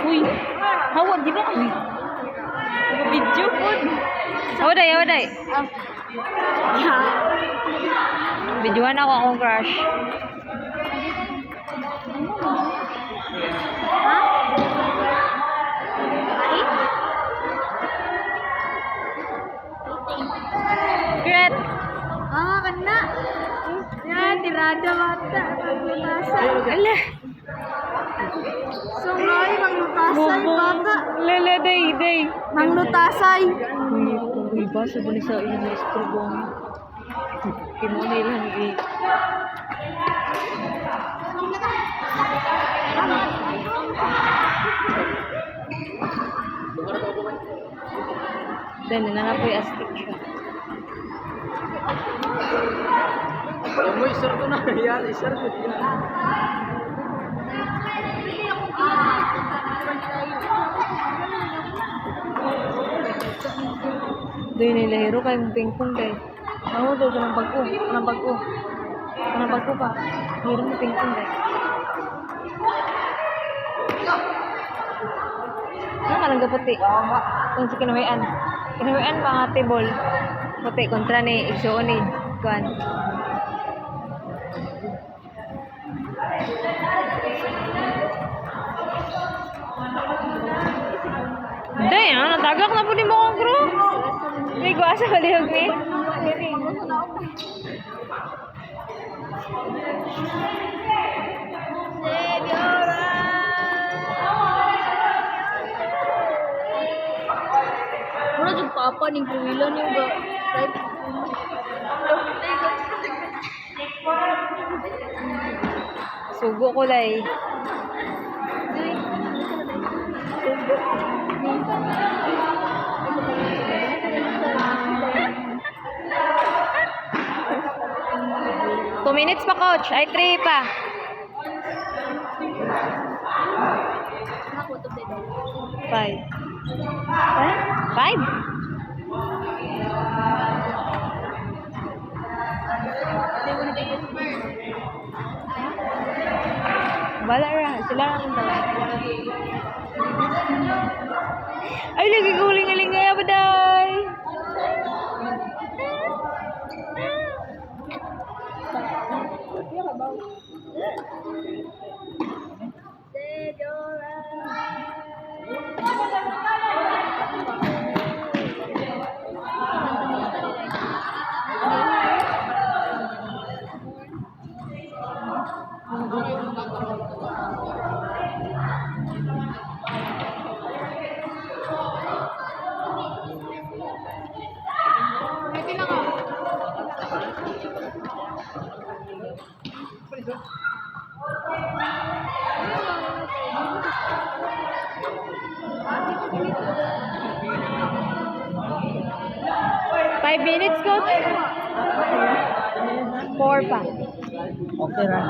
Uy, hawag di ba? Uy, video po. Awaday, awaday. Videoan ako akong crush. Ha? Gret. Ah, kena. Ya, tirada mata. Ala. Sungai manglutasay bata. Lala, day. Manglutasay. Uy, basa ba ni sa iyo na istrobong? Kimunay lang eh. Dahil nananapoy astig siya. Kalau mau isar tuh nah, ya isar tuh. Doy nila hero kay mong pingpong kay. Ako daw kanang bago, kanang bago pa. Hero mo pingpong kay. Ano ka lang gaputi? Kung sa kinawayan. Kinawayan pa nga table. Puti kontra ni igsuon ni kuan. Day, natagak na po ni mo kong crew. May guasa kalihog ni. Mura jud papa ning kuwilan yung ba. Sugo ko lay. Two minutes pa, coach. Ay, 3 pa. Five. Five? Wala ra. Sila ra kung tawa. Ay, lagi guling-aling nga ba, day? Five minutes, coach? 4 pa. Okay ra.